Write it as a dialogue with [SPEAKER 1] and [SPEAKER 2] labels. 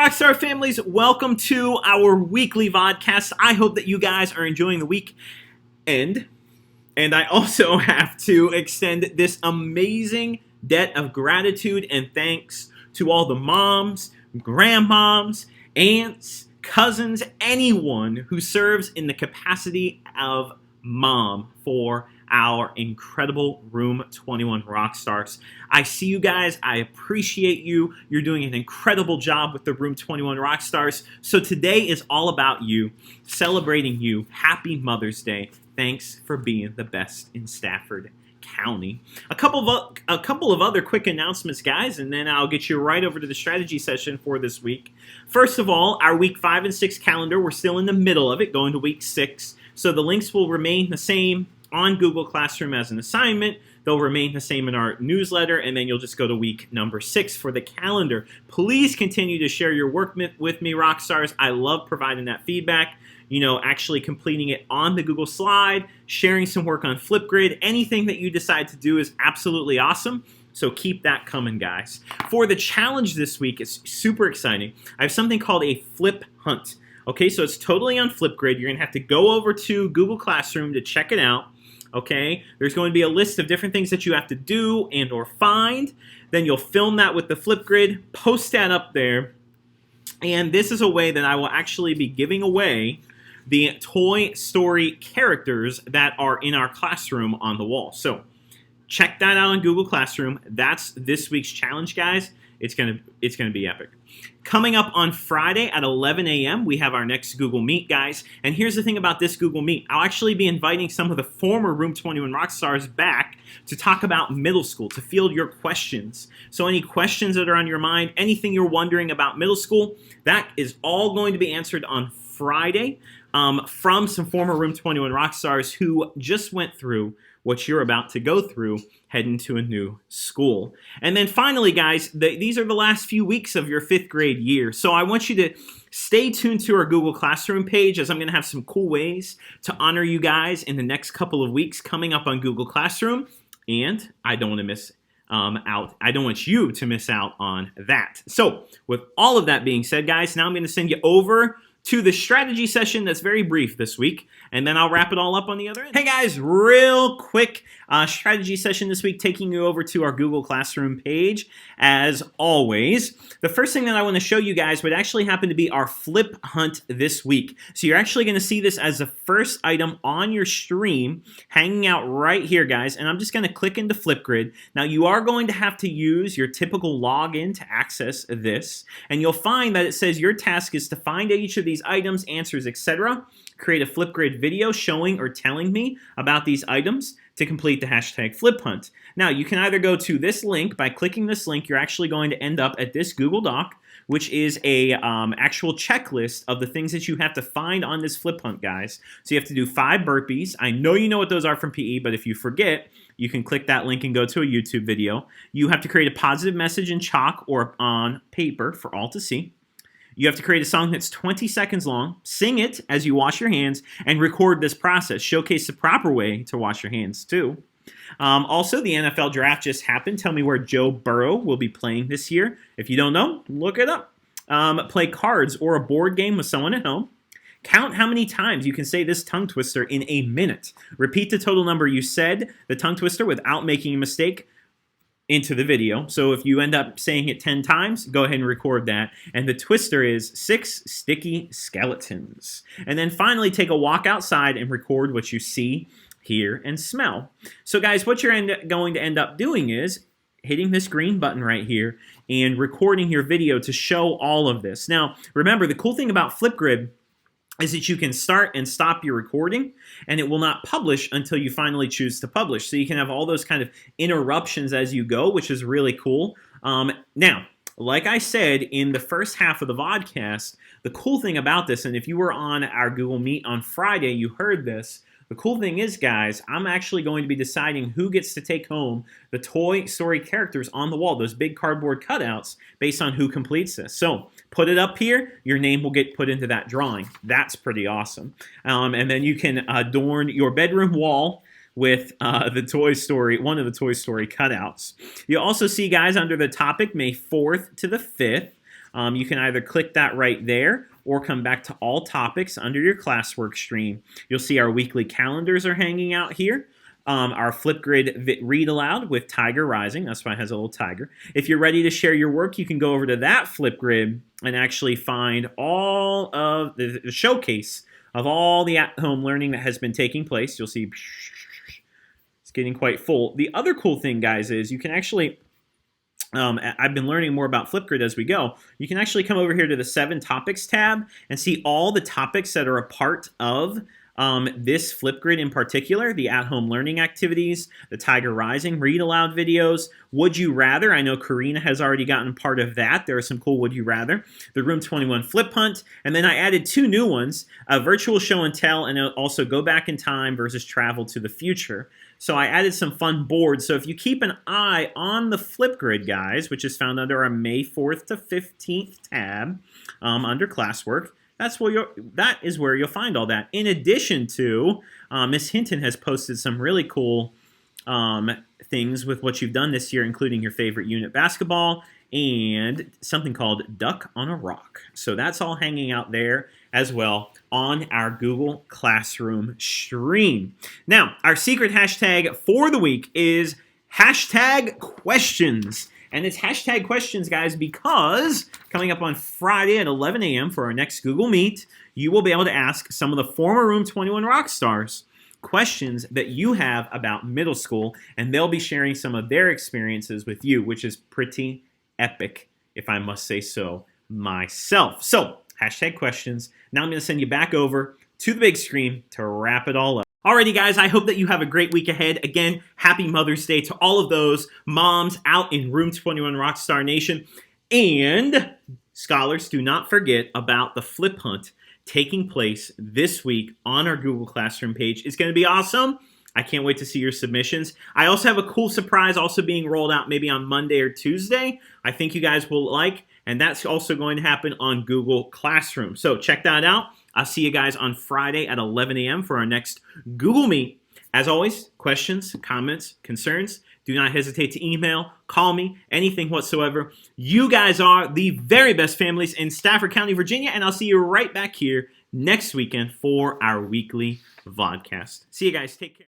[SPEAKER 1] Rockstar families, welcome to our weekly VODCAST. I hope that you guys are enjoying the week. And I also have to extend this amazing debt of gratitude and thanks to all the moms, grandmoms, aunts, cousins, anyone who serves in the capacity of mom for our incredible Room 21 Rockstars. I see you guys. I appreciate you. You're doing an incredible job with the Room 21 Rockstars. So today is all about you, celebrating you. Happy Mother's Day. Thanks for being the best in Stafford County. A couple of other quick announcements, guys, and then I'll get you right over to the strategy session for this week. First of all, our week 5 and 6 calendar, we're still in the middle of it, going to week 6. So the links will remain the same on Google Classroom as an assignment. They'll remain the same in our newsletter, and then you'll just go to week number 6 for the calendar. Please continue to share your work with me, Rockstars. I love providing that feedback. You know, actually completing it on the Google slide, sharing some work on Flipgrid. Anything that you decide to do is absolutely awesome. So keep that coming, guys. For the challenge this week, it's super exciting. I have something called a flip hunt. Okay, so it's totally on Flipgrid. You're going to have to go over to Google Classroom to check it out. Okay, there's going to be a list of different things that you have to do and or find. Then you'll film that with the Flipgrid, post that up there. And this is a way that I will actually be giving away the Toy Story characters that are in our classroom on the wall. So check that out on Google Classroom. That's this week's challenge, guys. It's gonna be epic. Coming up on Friday at 11 a.m., we have our next Google Meet, guys. And here's the thing about this Google Meet. I'll actually be inviting some of the former Room 21 Rockstars back to talk about middle school, to field your questions. So any questions that are on your mind, anything you're wondering about middle school, that is all going to be answered on Friday from some former Room 21 Rockstars who just went through what you're about to go through heading to a new school. And then finally, guys, these are the last few weeks of your 5th grade year. So I want you to stay tuned to our Google Classroom page, as I'm going to have some cool ways to honor you guys in the next couple of weeks coming up on Google Classroom. And I don't want to miss out. I don't want you to miss out on that. So with all of that being said, guys, now I'm going to send you over to the strategy session that's very brief this week, and then I'll wrap it all up on the other end. Hey guys, real quick strategy session this week, taking you over to our Google Classroom page. As always, the first thing that I want to show you guys would actually happen to be our flip hunt this week. So you're actually going to see this as the first item on your stream, hanging out right here, guys, and I'm just going to click into Flipgrid. Now you are going to have to use your typical login to access this, and you'll find that it says your task is to find each of these items, answers, etc. Create a Flipgrid video showing or telling me about these items to complete the hashtag flip hunt. Now, you can either go to this link. By clicking this link, you're actually going to end up at this Google Doc, which is a actual checklist of the things that you have to find on this flip hunt, guys. So you have to do 5 burpees. I know you know what those are from PE, but if you forget, you can click that link and go to a YouTube video. You have to create a positive message in chalk or on paper for all to see. You have to create a song that's 20 seconds long, sing it as you wash your hands, and record this process. Showcase the proper way to wash your hands, too. Also, the NFL draft just happened. Tell me where Joe Burrow will be playing this year. If you don't know, look it up. Play cards or a board game with someone at home. Count how many times you can say this tongue twister in a minute. Repeat the total number you said the tongue twister without making a mistake into the video. So if you end up saying it 10 times, go ahead and record that. And the twister is 6 sticky skeletons. And then finally, take a walk outside and record what you see, hear, and smell. So guys, what you're going to end up doing is hitting this green button right here and recording your video to show all of this. Now, remember, the cool thing about Flipgrid is that you can start and stop your recording, and it will not publish until you finally choose to publish. So you can have all those kind of interruptions as you go, which is really cool. Now, like I said in the first half of the VODCAST, the cool thing about this, and if you were on our Google Meet on Friday, you heard this, the cool thing is, guys, I'm actually going to be deciding who gets to take home the Toy Story characters on the wall, those big cardboard cutouts, based on who completes this. So put it up here. Your name will get put into that drawing. That's pretty awesome. And then you can adorn your bedroom wall with the Toy Story, one of the Toy Story cutouts. You also see, guys, under the topic, May 4th to the 5th, You can either click that right there or come back to all topics under your classwork stream. You'll see our weekly calendars are hanging out here. Our Flipgrid read aloud with Tiger Rising. That's why it has a little tiger. If you're ready to share your work, you can go over to that Flipgrid and actually find all of the showcase of all the at-home learning that has been taking place. You'll see it's getting quite full. The other cool thing, guys, is you can actually I've been learning more about Flipgrid as we go. You can actually come over here to the 7 Topics tab and see all the topics that are a part of this Flipgrid in particular, the at-home learning activities, the Tiger Rising read aloud videos, Would You Rather. I know Karina has already gotten part of that. There are some cool Would You Rather. The Room 21 Flip Hunt, and then I added 2 new ones, a virtual show and tell, and also go back in time versus travel to the future. So I added some fun boards. So if you keep an eye on the Flipgrid, guys, which is found under our May 4th to 15th tab under classwork, that is where you'll find all that. In addition to, Miss Hinton has posted some really cool things with what you've done this year, including your favorite unit basketball and something called Duck on a Rock. So that's all hanging out there as well on our Google Classroom stream. Now, our secret hashtag for the week is hashtag questions. And it's hashtag questions, guys, because coming up on Friday at 11 a.m. for our next Google Meet, you will be able to ask some of the former Room 21 rock stars questions that you have about middle school, and they'll be sharing some of their experiences with you, which is pretty epic, if I must say so myself. So, hashtag questions. Now I'm going to send you back over to the big screen to wrap it all up. Alrighty, guys, I hope that you have a great week ahead. Again, happy Mother's Day to all of those moms out in Room 21 Rockstar Nation. And scholars, do not forget about the Flip Hunt taking place this week on our Google Classroom page. It's going to be awesome. I can't wait to see your submissions. I also have a cool surprise also being rolled out maybe on Monday or Tuesday. I think you guys will like, and that's also going to happen on Google Classroom. So check that out. I'll see you guys on Friday at 11 a.m. for our next Google Meet. As always, questions, comments, concerns, do not hesitate to email, call me, anything whatsoever. You guys are the very best families in Stafford County, Virginia, and I'll see you right back here next weekend for our weekly VODCAST. See you guys. Take care.